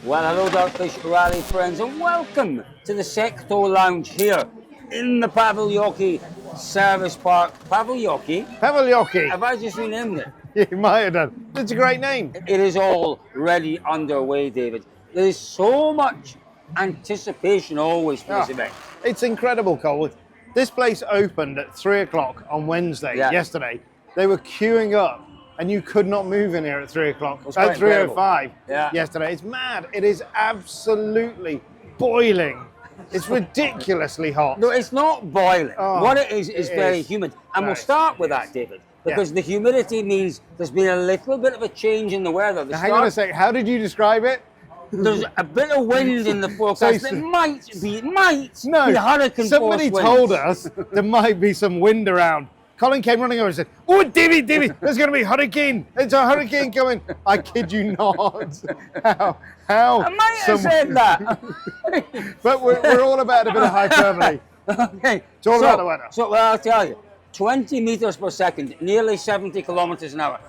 Well, hello DirtFish Rally friends, and welcome to the Sector Lounge here in the Paveljoki Service Park. Paveljoki? Paveljoki. Have I just renamed it? You might have done. It's a great name. It is already underway, David. There is so much anticipation always for this event. It's incredible, Cole. This place opened at 3 o'clock on Wednesday, yesterday. They were queuing up, and you could not move in here at 3 o'clock. At 3:05 yesterday. It's mad. It is absolutely boiling. It's ridiculously hot. No, it's not boiling. What it is very humid. And we'll start with that, David. Because the humidity means there's been a little bit of a change in the weather. Now, hang on a second. How did you describe it? There's a bit of wind in the forecast that might be hurricane somebody force told winds. us there might be some wind around. Colin came running over and said, "Oh, Davy, there's going to be a hurricane. It's a hurricane coming." I kid you not. How? I might have said that. But we're all about a bit of hyperbole. Okay. It's all about the weather. So, well, I'll tell you, 20 meters per second, nearly 70 kilometers an hour.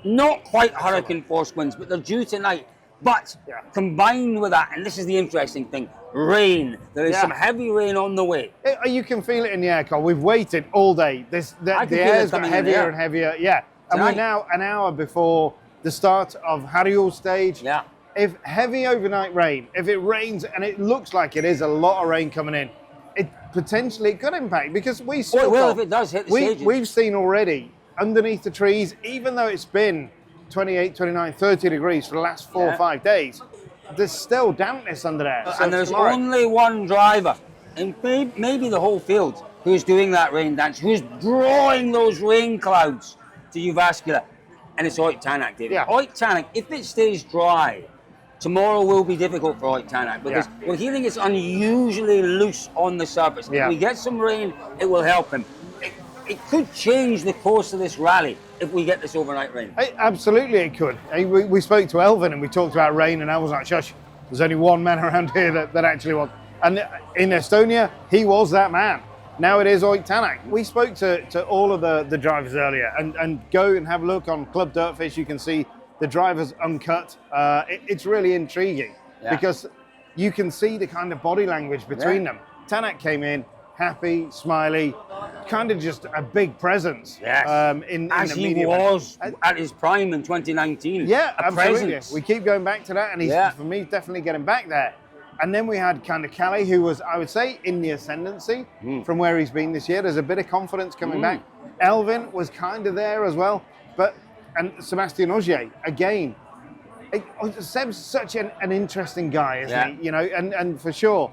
Not quite hurricane force winds, but they're due tonight. But combined with that, and this is the interesting thing, rain. There is some heavy rain on the way. You can feel it in the air, Cole. We've waited all day. The air's got heavier and heavier. Yeah. And we're now an hour before the start of Harjul stage. Yeah. If heavy overnight rain, if it rains, and it looks like it is a lot of rain coming in, it potentially could impact, because we saw. Well, it will if it does hit the stages. We've seen already underneath the trees, even though it's been 28, 29, 30 degrees for the last 4 or 5 days, there's still dampness under there. And there's only one driver, and maybe the whole field, who's doing that rain dance, who's drawing those rain clouds to Uvascular, and it's Oyt Tanak, David. Oyt Tanak, if it stays dry, tomorrow will be difficult for Oyt Tanak, because we're hearing it's unusually loose on the surface. If we get some rain, it will help him. It could change the course of this rally if we get this overnight rain. Absolutely it could. We spoke to Elvin and we talked about rain, and I was like, shush, there's only one man around here that actually was. And in Estonia, he was that man. Now it is Oyt Tanak. We spoke to all of the drivers earlier, and go and have a look on Club DirtFish. You can see the drivers uncut. It's really intriguing because you can see the kind of body language between them. Tanak came in happy, smiley, kind of just a big presence. In as the he media was at his prime in 2019. Absolutely. Presence. We keep going back to that, and he's, for me, definitely getting back there. And then we had kind of Calais, who was, I would say, in the ascendancy from where he's been this year. There's a bit of confidence coming back. Elvin was kind of there as well, and Sebastian Ogier, again. Seb's such an interesting guy, isn't he? You know, and for sure,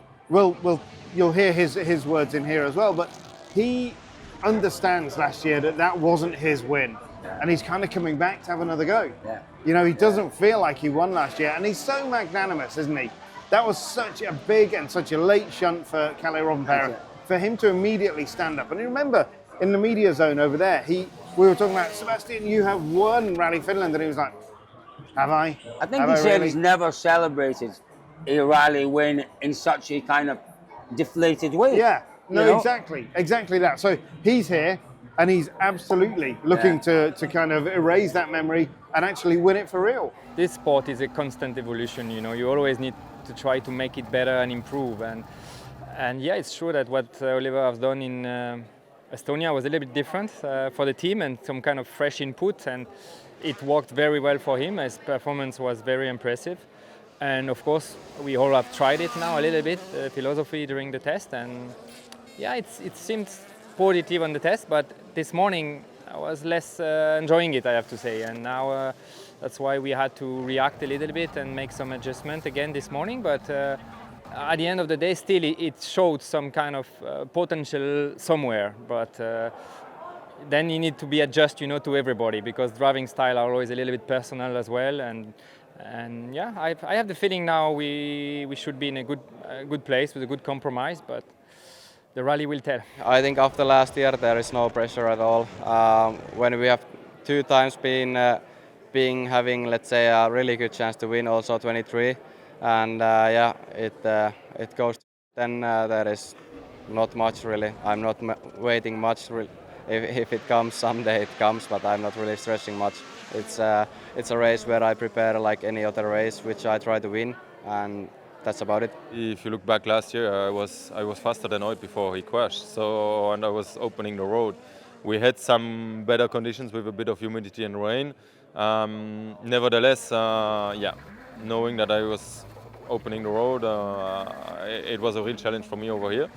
you'll hear his words in here as well, but he understands last year that wasn't his win, and he's kind of coming back to have another go. You know, he doesn't feel like he won last year, and he's so magnanimous, isn't he? That was such a big and such a late shunt for Calais Robbenpera, for him to immediately stand up. And you remember, in the media zone over there, we were talking about, Sebastian, you have won Rally Finland, and he was like, have I? I think he said he's never celebrated a rally win in such a kind of deflated way. Exactly that. So he's here, and he's absolutely looking to kind of erase that memory and actually win it for real. This sport is a constant evolution, you know. You always need to try to make it better and improve. And yeah, it's true that what Oliver has done in Estonia was a little bit different for the team, and some kind of fresh input, and it worked very well for him. His performance was very impressive. And of course, we all have tried it now a little bit, philosophy during the test, and yeah, it seemed positive on the test, but this morning I was less enjoying it, I have to say, and now that's why we had to react a little bit and make some adjustment again this morning, but at the end of the day, still it showed some kind of potential somewhere, but then you need to be adjust, you know, to everybody, because driving style are always a little bit personal as well, and yeah, I have the feeling now we should be in a good place with a good compromise, but the rally will tell. I think after last year there is no pressure at all. When we have 2 times been having, let's say, a really good chance to win, also 23, and it goes. Then there is not much really. I'm not waiting much. If it comes someday, it comes, but I'm not really stressing much. It's a race where I prepare like any other race, which I try to win. and that's about it. If you look back last year, I was faster than Oid before he crashed. So, and I was opening the road. We had some better conditions with a bit of humidity and rain. Nevertheless, knowing that I was opening the road, it was a real challenge for me over here.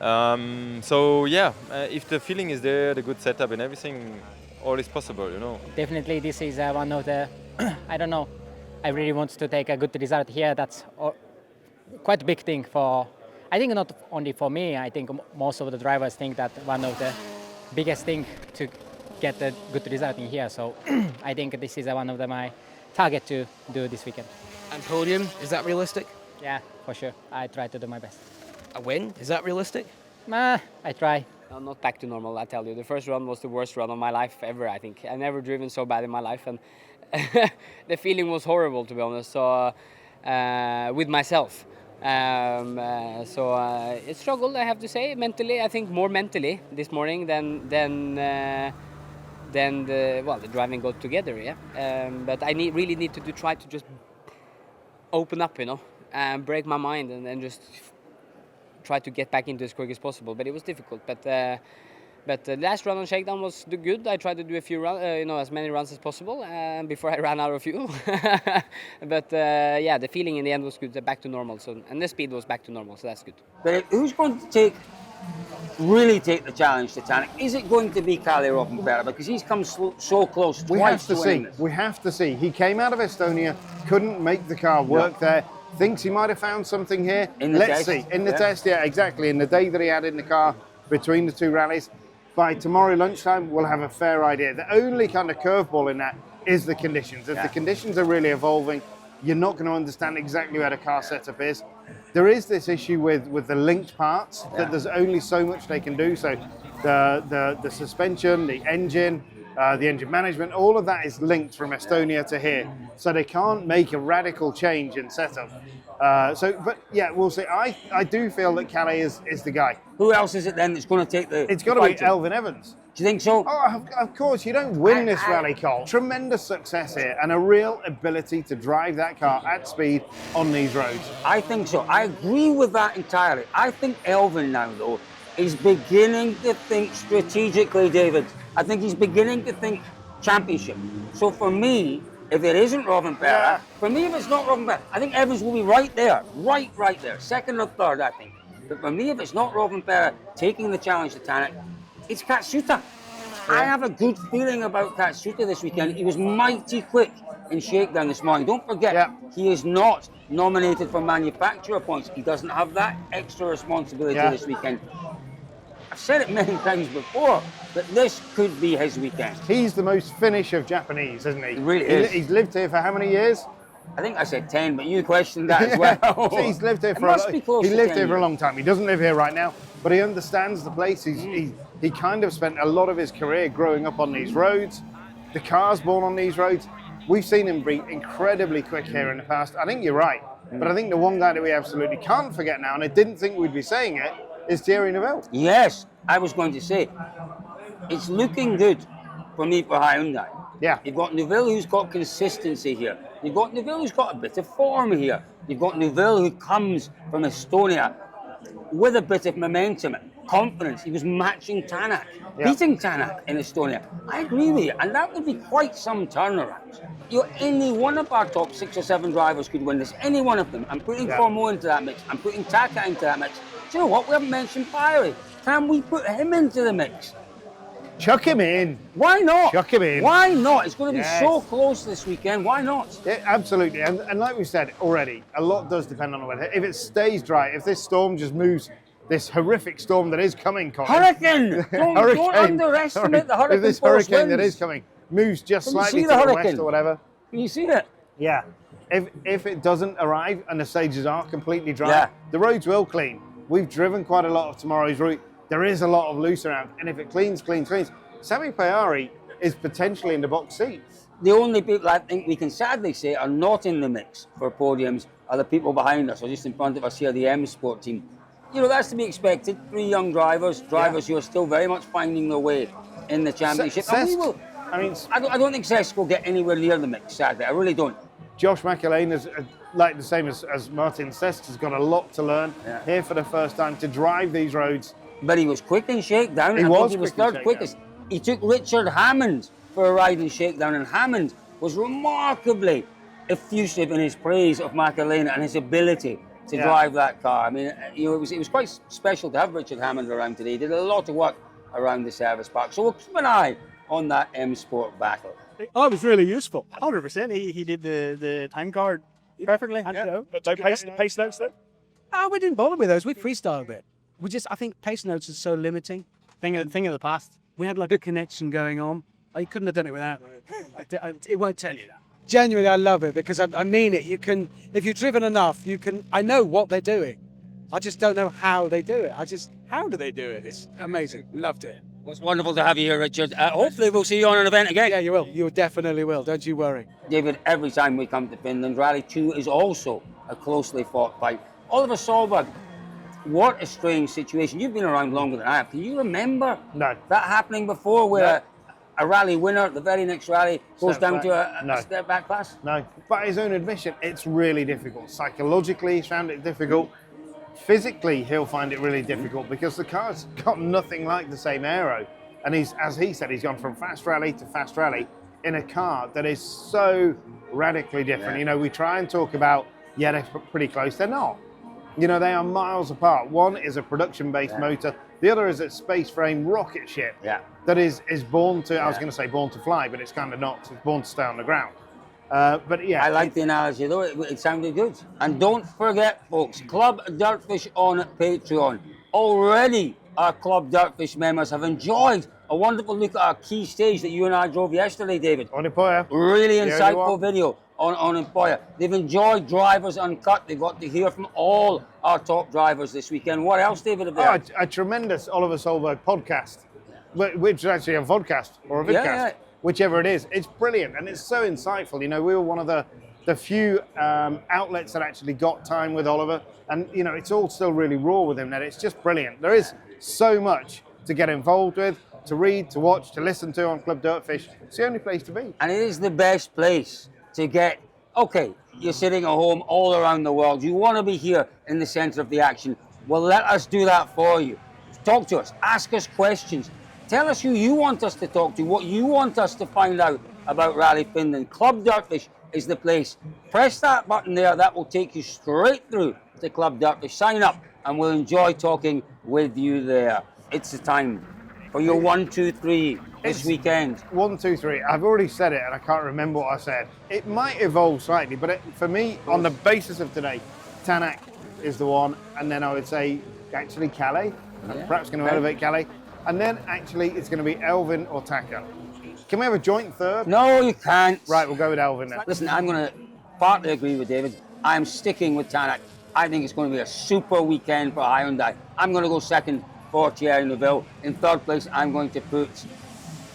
If the feeling is there, the good setup and everything, all is possible, you know. Definitely, this is one of the, I don't know, I really want to take a good result here. That's quite a big thing for, I think not only for me, I think most of the drivers think that one of the biggest thing to get a good result in here. So I think this is one of my target to do this weekend. And podium, is that realistic? Yeah, for sure. I try to do my best. A win, is that realistic? I try. No, not back to normal, I tell you. The first run was the worst run of my life ever, I think. I've never driven so bad in my life, and the feeling was horrible, to be honest, so with myself. It struggled, I have to say, mentally. I think more mentally this morning than the driving got together, yeah. But I really need to try to just open up, you know, and break my mind and just try to get back into as quick as possible. But it was difficult. But the last run on shakedown was good. I tried to do a few as many runs as possible before I ran out of fuel. But the feeling in the end was good. Back to normal. And the speed was back to normal, so that's good. But who's going to really take the challenge to Tanak? Is it going to be Kalle Rovanperä? Because he's come so close twice. We have to see. This. We have to see. He came out of Estonia, couldn't make the car work there. Thinks he might have found something here. Let's see. In the test, yeah, exactly. In the day that he had in the car between the two rallies. By tomorrow lunchtime, we'll have a fair idea. The only kind of curveball in that is the conditions. If the conditions are really evolving, you're not going to understand exactly where the car setup is. There is this issue with the linked parts, that there's only so much they can do. So the suspension, the engine management, all of that is linked from Estonia to here. So they can't make a radical change in setup. We'll see. I do feel that Kalle is the guy. Who else is it then that's going to take the It's got to be Elfyn Evans. Do you think so? Oh, of course. You don't win this rally, Cole. Tremendous success here and a real ability to drive that car at speed on these roads. I think so. I agree with that entirely. I think Elfyn now, though, is beginning to think strategically, David. I think he's beginning to think championship. So for me, if it isn't Rovanperä, for me, if it's not Rovanperä, I think Evans will be right there, right there, second or third, I think. But for me, if it's not Rovanperä taking the challenge to Tanak, it's Katsuta. I have a good feeling about Katsuta this weekend. He was mighty quick in shakedown this morning. Don't forget, he is not nominated for manufacturer points. He doesn't have that extra responsibility this weekend. I've said it many times before, but this could be his weekend. He's the most Finnish of Japanese, isn't he? He really is. He's lived here for how many years? I think I said 10, but you questioned that as well. So he's lived here for a long time. He doesn't live here right now, but he understands the place. He kind of spent a lot of his career growing up on these roads. The car's born on these roads. We've seen him be incredibly quick here in the past. I think you're right. But I think the one guy that we absolutely can't forget now, and I didn't think we'd be saying it, is Thierry Neuville. Yes, I was going to say, it's looking good for me for Hyundai. Yeah. You've got Neuville who's got consistency here. You've got Neuville who's got a bit of form here. You've got Neuville who comes from Estonia with a bit of momentum, confidence. He was matching Tanak, beating Tanak in Estonia. I agree with you, and that would be quite some turnaround. Any one of our top 6 or 7 drivers could win this. Any one of them. I'm putting Formo into that mix. I'm putting Taka into that mix. Do you know what? We haven't mentioned Pyrie. Can we put him into the mix? Chuck him in. Why not? Chuck him in. Why not? It's going to be so close this weekend. Why not? Yeah, absolutely. And like we said already, a lot does depend on the weather. If it stays dry, if this storm just moves, this horrific storm that is coming, Colin. Hurricane! Don't underestimate the hurricane. If this hurricane that is coming moves just slightly to the west or whatever. Can you see that? Yeah. If it doesn't arrive and the stages are completely dry, the roads will clean. We've driven quite a lot of tomorrow's route. There is a lot of loose around, and if it cleans, Sami Pyrie is potentially in the box seat. The only people I think we can sadly say are not in the mix for podiums are the people behind us or just in front of us here, the M Sport team. You know, that's to be expected. 3 young drivers who are still very much finding their way in the championship. And we will. I don't think Cesc will get anywhere near the mix, sadly. I really don't. Josh McElwain like the same as Martin says, has got a lot to learn. Yeah. Here for the first time to drive these roads. But he was quick in shakedown. He I was think he was quick in third shakedown. quickest. He took Richard Hammond for a ride in shakedown, and Hammond was remarkably effusive in his praise of Macarena and his ability to drive that car. I mean, you know, it was quite special to have Richard Hammond around today. He did a lot of work around the service park. So we'll keep an eye on that M Sport battle. Oh, it was really useful. 100%. He did the time card perfectly. And, you know, But no pace notes then? oh, we didn't bother with those. We freestyled it. I think pace notes is so limiting. Thing of the past. We had like a connection going on. I couldn't have done it without it. It won't tell you that. Genuinely, I love it because I mean it. You can, if you've driven enough, you can. I know what they're doing. I just don't know how they do it. How do they do it? It's amazing. Loved it. It's wonderful to have you here, Richard. Hopefully we'll see you on an event again. Yeah, you will. You definitely will. Don't you worry. David, every time we come to Finland, Rally 2 is also a closely fought fight. Oliver Solberg, what a strange situation. You've been around longer than I have. Can you remember that happening before where a rally winner, the very next rally, goes down to a step back class? No. By his own admission, it's really difficult. Psychologically, he's found it difficult. Physically, he'll find it really difficult because the car's got nothing like the same aero. And as he said, he's gone from fast rally to fast rally in a car that is so radically different. Yeah. You know, we try and talk about, they're pretty close. They're not. You know, they are miles apart. One is a production-based motor. The other is a space frame rocket ship that is born to, I was going to say born to fly, but it's kind of not. It's born to stay on the ground. But yeah. I like the analogy though, it sounded good. And don't forget, folks, Club DirtFish on Patreon. Already our Club DirtFish members have enjoyed a wonderful look at our key stage that you and I drove yesterday, David. On Emporia. Really insightful video on Emporia. They've enjoyed Drivers Uncut. They got to hear from all our top drivers this weekend. What else, David? A tremendous Oliver Solberg podcast, which is actually a vodcast or a vidcast. Whichever it is, it's brilliant and it's so insightful. You know, we were one of the few outlets that actually got time with Oliver, and you know, it's all still really raw with him. That it's just brilliant. There is so much to get involved with, to read, to watch, to listen to on Club DirtFish. It's the only place to be. And it is the best place to get. Okay, you're sitting at home all around the world. You want to be here in the centre of the action. Well, let us do that for you. Talk to us. Ask us questions. Tell us who you want us to talk to, what you want us to find out about Rally Finland. Club DirtFish is the place. Press that button there. That will take you straight through to Club DirtFish. Sign up and we'll enjoy talking with you there. It's the time for your 1, 2, 3 this weekend. 1, 2, 3. I've already said it and I can't remember what I said. It might evolve slightly, but for me, on the basis of today, Tanak is the one, and then I would say actually Calais. I'm perhaps going to elevate Calais. And then actually it's going to be Elvin or Taka. Can we have a joint third? No, you can't. Right, we'll go with Elvin then. Listen, I'm going to partly agree with David. I'm sticking with Tanak. I think it's going to be a super weekend for Hyundai. I'm going to go second for Thierry Neuville. In third place, I'm going to put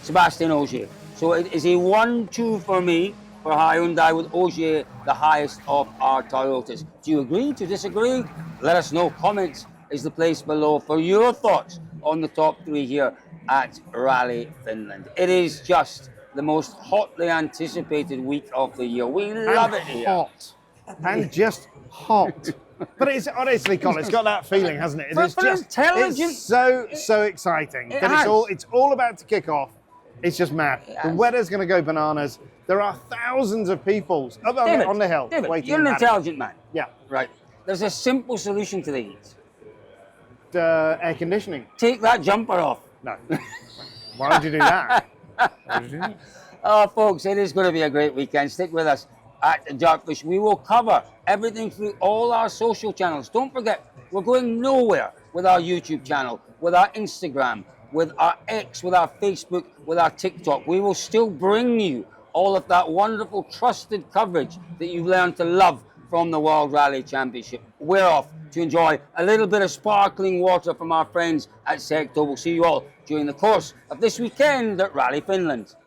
Sebastian Ogier. So it is a 1-2 for me for Hyundai, with Ogier the highest of our Toyotas. Do you agree? Do you disagree? Let us know. Comments is the place below for your thoughts on the top 3 here at Rally Finland. It is just the most hotly anticipated week of the year. We love it here. Hot. And just hot. But it's honestly, Colin, it's got that feeling, hasn't it? It's so exciting. It's all about to kick off. It's just mad. The weather's going to go bananas. There are thousands of people on the hill. David, waiting. you're an intelligent man. Yeah. Right. There's a simple solution to the heat. Air conditioning. Take that jumper off. No. Why would you do that? Oh, folks, it is going to be a great weekend. Stick with us at DirtFish. We will cover everything through all our social channels. Don't forget, we're going nowhere with our YouTube channel, with our Instagram, with our X, with our Facebook, with our TikTok. We will still bring you all of that wonderful, trusted coverage that you've learned to love from the World Rally Championship. We're off to enjoy a little bit of sparkling water from our friends at Secto. We'll see you all during the course of this weekend at Rally Finland.